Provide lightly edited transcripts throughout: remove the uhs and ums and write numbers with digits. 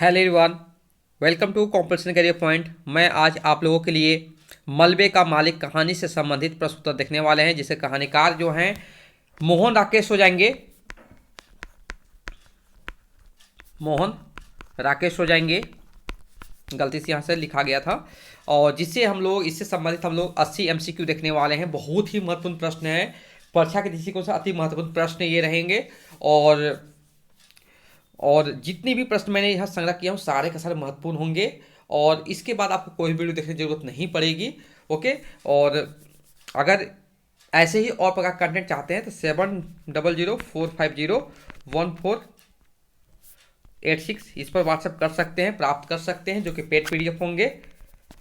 Hello everyone, welcome to Competition Career Point. मैं आज आप लोगों के लिए मलबे का मालिक कहानी से संबंधित प्रश्न उत्तर देखने वाले हैं, जिसे कहानीकार जो हैं मोहन राकेश हो जाएंगे। मोहन राकेश हो जाएंगे, गलती से यहाँ से लिखा गया था। और जिससे हम लोग इससे संबंधित हम लोग 80 MCQ देखने वाले हैं। बहुत ही महत्वपूर्ण प्रश्न है, परीक्षा के दृष्टिकोण से अति महत्वपूर्ण प्रश्न ये रहेंगे। और जितने भी प्रश्न मैंने यहाँ संग्रह किया हूँ सारे के सारे महत्वपूर्ण होंगे। और इसके बाद आपको कोई वीडियो देखने की जरूरत नहीं पड़ेगी। ओके। और अगर ऐसे ही और प्रकार कंटेंट चाहते हैं तो 7004501486 इस पर व्हाट्सएप कर सकते हैं, प्राप्त कर सकते हैं, जो कि पेड PDF होंगे।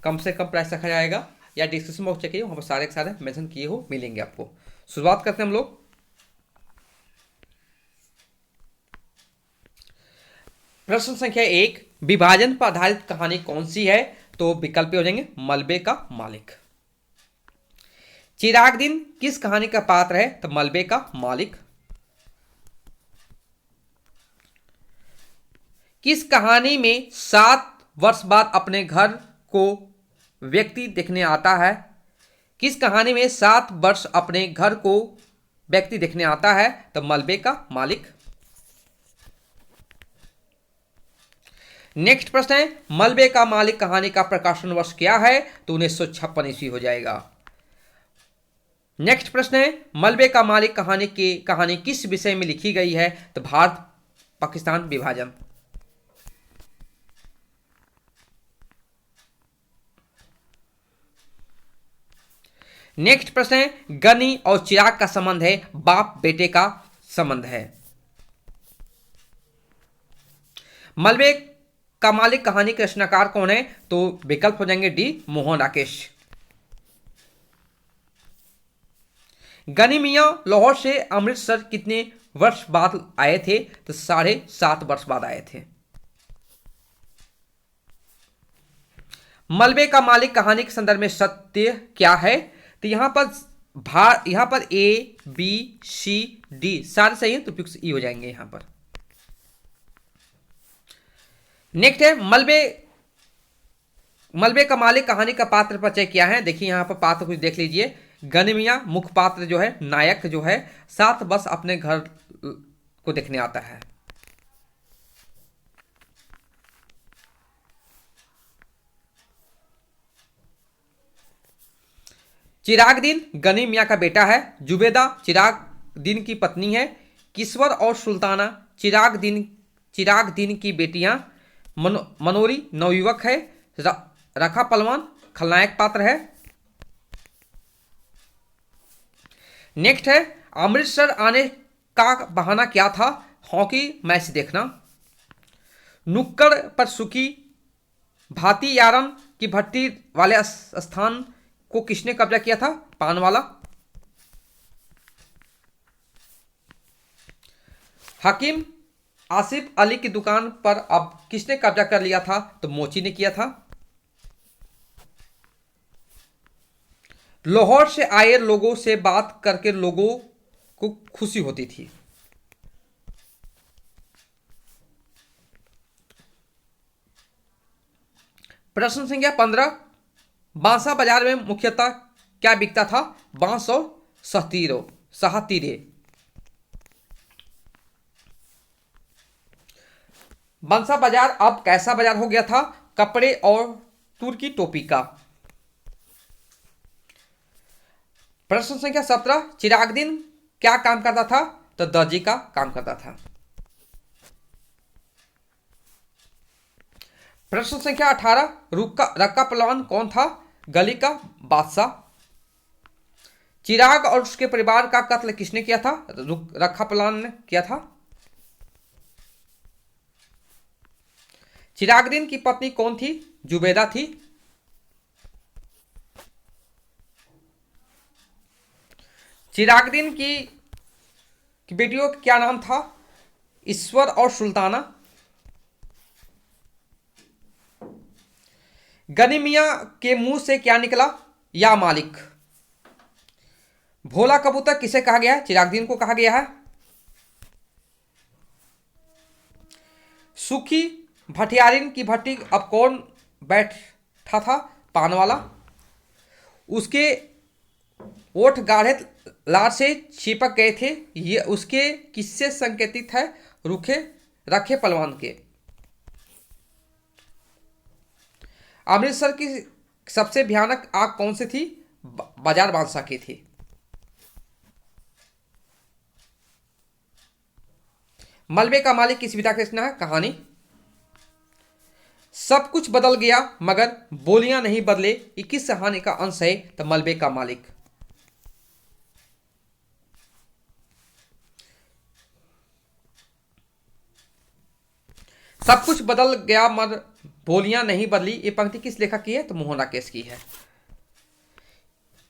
कम से कम प्राइस रखा जाएगा, या डिस्क्रिप्शन बॉक्स चेक कीजिए, वहाँ पर सारे के सारे मेंशन किए हो मिलेंगे आपको। शुरुआत करते हैं हम लोग। प्रश्न संख्या 1, विभाजन पर आधारित कहानी कौन सी है? तो विकल्प हो जाएंगे मलबे का मालिक। चिराग दिन किस कहानी का पात्र है? तो मलबे का मालिक। किस कहानी में 7 वर्ष बाद अपने घर को व्यक्ति देखने आता है? किस कहानी में 7 वर्ष अपने घर को व्यक्ति देखने आता है? तो मलबे का मालिक। नेक्स्ट प्रश्न है, मलबे का मालिक कहानी का प्रकाशन वर्ष क्या है? तो 1956 ईस्वी हो जाएगा। नेक्स्ट प्रश्न है, मलबे का मालिक कहानी किस विषय में लिखी गई है? तो भारत पाकिस्तान विभाजन। नेक्स्ट प्रश्न है, गनी और चिराग का संबंध है, बाप बेटे का संबंध है। मलबे का मालिक कहानी के रचनाकार कौन है? तो विकल्प हो जाएंगे डी, मोहन राकेश। गनी मियां लाहौर से अमृतसर कितने वर्ष बाद आए थे? तो 7.5 वर्ष बाद आए थे। मलबे का मालिक कहानी के संदर्भ में सत्य क्या है? तो यहां पर A, B, C, D सारे सही है, तो फिक्स ई हो जाएंगे यहां पर। नेक्स्ट है, मलबे का मालिक कहानी का पात्र परिचय क्या है? देखिए यहां पर पात्र कुछ देख लीजिए। गनी मियां मुख्य पात्र जो है, नायक जो है 7 वर्ष अपने घर को देखने आता है। चिराग दिन गनी मियां का बेटा है। जुबेदा चिराग दिन की पत्नी है। किश्वर और सुल्ताना चिराग दिन की बेटियां। मनोरी नवयुवक है। रखा पलवान खलनायक पात्र है। नेक्स्ट है, अमृतसर आने का बहाना क्या था? हॉकी मैच देखना। नुक्कड़ पर सुखी भाती यारन की भट्टी वाले स्थान को किसने कब्जा किया था? पान वाला। हकीम आसिफ अली की दुकान पर अब किसने कब्जा कर लिया था? तो मोची ने किया था। लाहौर से आए लोगों से बात करके लोगों को खुशी होती थी। प्रश्न संख्या 15, बांसा बाजार में मुख्यतः क्या बिकता था? बांस और सहतीरे। बांसा बाजार अब कैसा बाजार हो गया था? कपड़े और तुर्की टोपी का। प्रश्न संख्या 17, चिराग दिन क्या काम करता था? तो दर्जी का काम करता था। प्रश्न संख्या 18, रक्का पहलवान कौन था? गली का बादशाह। चिराग और उसके परिवार का कत्ल किसने किया था? रक्का पहलवान ने किया था। चिरागदीन की पत्नी कौन थी? जुबेदा थी। चिरागदीन की बेटियों का क्या नाम था? ईश्वर और सुल्ताना। गनी मियां के मुंह से क्या निकला? या मालिक। भोला कबूतर किसे कहा गया है? चिरागदीन को कहा गया है। सुखी भटियारिन की भट्टी अब कौन बैठा था? पान वाला। उसके ओठ गाढ़े लार से चिपक गए थे, ये उसके किससे संकेतित है? रूखे रखे पलवान के। अमृतसर की सबसे भयानक आग कौन सी थी? बाजार बादशाह की थी। मलबे का मालिक किस विधा की रचना है? कहानी। सब कुछ बदल गया मगर बोलियां नहीं बदले, ये किस कहानी का अंश है? तो मलबे का मालिक। सब कुछ बदल गया मगर बोलियां नहीं बदली, ये पंक्ति किस लेखक की है? तो मोहन राकेश की है।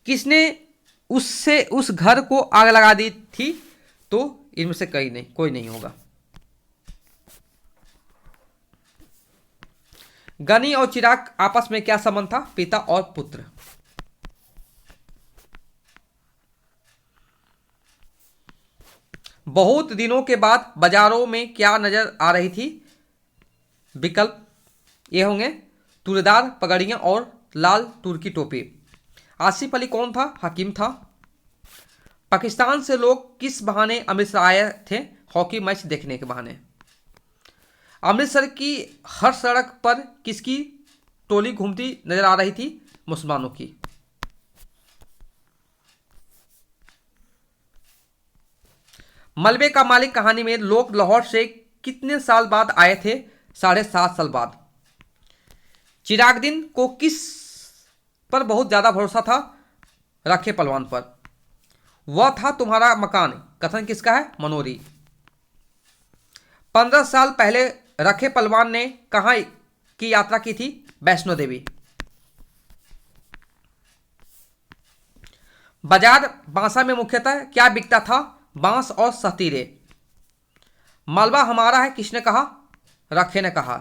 किसने उससे उस घर को आग लगा दी थी? तो इनमें से कोई नहीं होगा। गनी और चिराग आपस में क्या संबंध था? पिता और पुत्र। बहुत दिनों के बाद बाजारों में क्या नजर आ रही थी? विकल्प ये होंगे तुरेदार पगड़ियां और लाल तुर्की टोपी। आसिफ अली कौन था? हकीम था। पाकिस्तान से लोग किस बहाने अमृतसर आए थे? हॉकी मैच देखने के बहाने। अमृतसर की हर सड़क पर किसकी टोली घूमती नजर आ रही थी? मुसलमानों की। मलबे का मालिक कहानी में लोग लाहौर से कितने साल बाद आए थे? 7.5 साल बाद। चिरागदीन को किस पर बहुत ज्यादा भरोसा था? रखे पलवान पर। वह था तुम्हारा मकान कथन किसका है? मनोरी। 15 साल पहले रखे पलवान ने कहां की यात्रा की थी? वैष्णो देवी। बाजार बांसा में मुख्यतः क्या बिकता था? बांस और सतीरे। मलबा हमारा है किसने कहा? रखे ने कहा।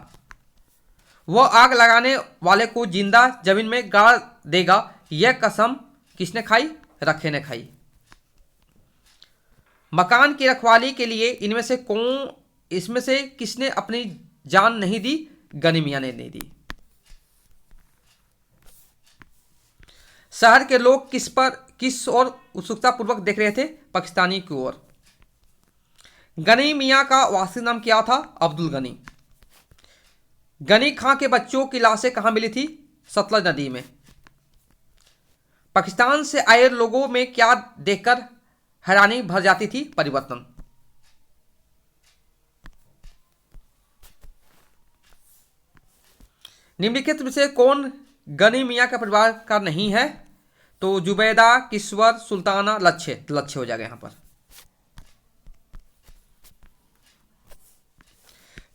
वह आग लगाने वाले को जिंदा जमीन में गाड़ देगा, यह कसम किसने खाई? रखे ने खाई। मकान की रखवाली के लिए इसमें से किसने अपनी जान नहीं दी? गनी मियां ने नहीं दी। शहर के लोग किस ओर उत्सुकता पूर्वक देख रहे थे? पाकिस्तानी की ओर। गनी मियां का वास्तविक नाम क्या था? अब्दुल गनी। गनी खां के बच्चों की लाशें कहां मिली थी? सतलज नदी में। पाकिस्तान से आए लोगों में क्या देखकर हैरानी भर जाती थी? परिवर्तन। निम्नलिखित में से कौन गनी मियां का परिवार का नहीं है? तो जुबैदा, किस्वर, सुल्ताना, लच्छे हो जाएगा यहां पर।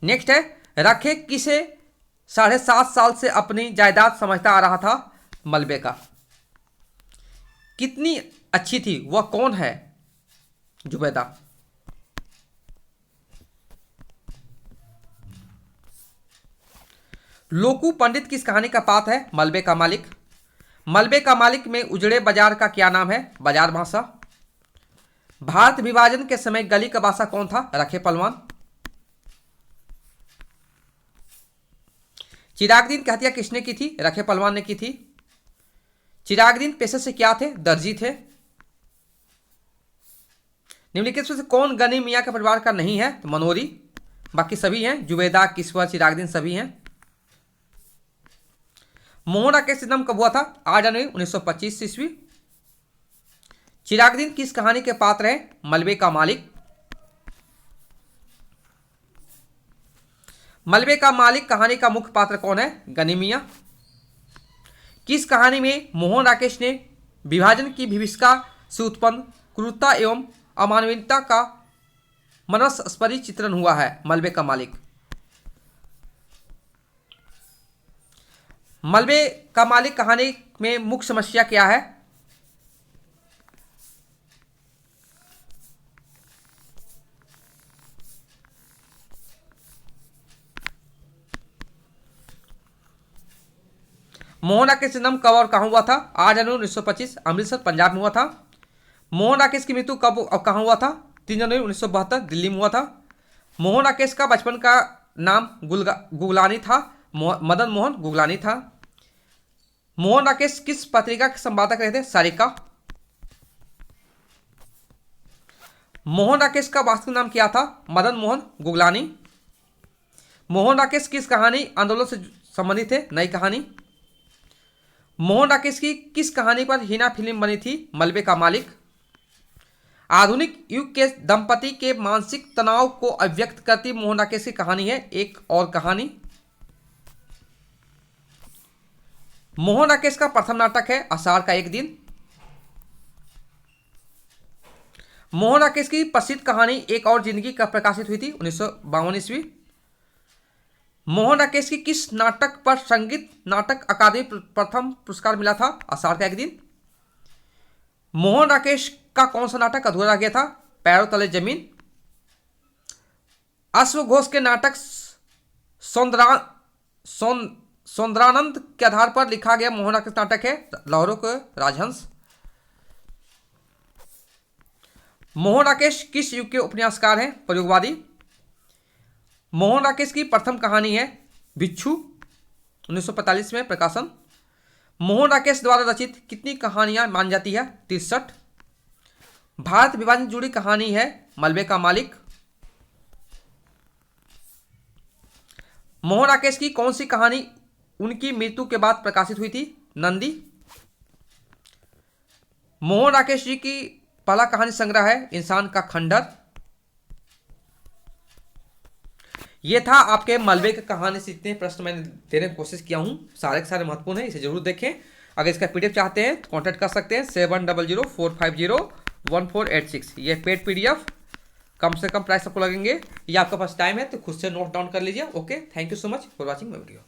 नेक्स्ट है रखे किसे 7.5 साल से अपनी जायदाद समझता आ रहा था? मलबे का। कितनी अच्छी थी वह कौन है? जुबैदा। लोकू पंडित किस कहानी का पात्र है? मलबे का मालिक। मलबे का मालिक में उजड़े बाजार का क्या नाम है? बाजार भाषा। भारत विभाजन के समय गली का बादशाह कौन था? रखे पलवान। चिरागदीन की हत्या किसने की थी? रखे पलवान ने की थी। चिरागदीन पेशे से क्या थे? दर्जी थे। निम्नलिखित में से कौन गनी मियां के परिवार का नहीं है? तो मनोरी। बाकी सभी हैं, जुबैदा, किस्वर, चिरागदीन सभी हैं। मोहन राकेश जन्म कब हुआ था? 8 जनवरी 1925 ईस्वी। चिरागदीन किस कहानी के पात्र हैं? मलबे का मालिक। मलबे का मालिक कहानी का मुख्य पात्र कौन है? गनी मियां। किस कहानी में मोहन राकेश ने विभाजन की विभीषिका से उत्पन्न क्रूरता एवं अमानवीयता का मनस्परी चित्रण हुआ है? मलबे का मालिक। मलबे का मालिक कहानी में मुख्य समस्या क्या है? मोहन राकेश जन्म कब और कहां हुआ था? 8 जनवरी 1925 अमृतसर पंजाब में हुआ था। मोहन राकेश की मृत्यु कब और कहां हुआ था? 3 जनवरी 1972 दिल्ली में हुआ था। मोहन राकेश का बचपन का नाम गुगलानी था, मदन मोहन गुगलानी था। मोहन राकेश किस पत्रिका के संपादक रहे थे? सारिका। मोहन राकेश का वास्तविक नाम क्या था? मदन मोहन गुगलानी। मोहन राकेश किस कहानी आंदोलन से संबंधित थे? नई कहानी। मोहन राकेश की किस कहानी पर हिना फिल्म बनी थी? मलबे का मालिक। आधुनिक युग के दंपति के मानसिक तनाव को अभिव्यक्त करती मोहन राकेश की कहानी है एक और कहानी। मोहन राकेश का प्रथम नाटक है आषाढ़ का एक दिन। मोहन राकेश की प्रसिद्ध कहानी एक और जिंदगी कब प्रकाशित हुई थी? 1952 ईस्वी। मोहन राकेश की किस नाटक पर संगीत नाटक अकादमी प्रथम पुरस्कार मिला था? आषाढ़ का एक दिन। मोहन राकेश का कौन सा नाटक अधूरा रह गया था? पैरों तले जमीन। अश्वघोष के नाटक सौंदरानंद के आधार पर लिखा गया मोहन राकेश नाटक है लाहौरों के राजहंस। मोहन राकेश किस युग के उपन्यासकार हैं? प्रयोगवादी। मोहन राकेश की प्रथम कहानी है बिच्छू, 1945 में प्रकाशन। मोहन राकेश द्वारा रचित कितनी कहानियां मान जाती है? 63। भारत विभाजन से जुड़ी कहानी है मलबे का मालिक। मोहन राकेश की कौन सी कहानी उनकी मृत्यु के बाद प्रकाशित हुई थी? नंदी। मोहन राकेश जी की पहला कहानी संग्रह है इंसान का खंडर। ये था आपके मलबे की कहानी से इतने प्रश्न मैंने देने की कोशिश किया हूँ, सारे के सारे महत्वपूर्ण है, इसे जरूर देखें। अगर इसका पीडीएफ चाहते हैं तो कॉन्टैक्ट कर सकते हैं 7004501486। ये पेड पीडीएफ कम से कम प्राइस आपको लगेंगे। ये आपके पास टाइम है तो खुद से नोट डाउन कर लीजिए। Okay, thank you so much for watching my video.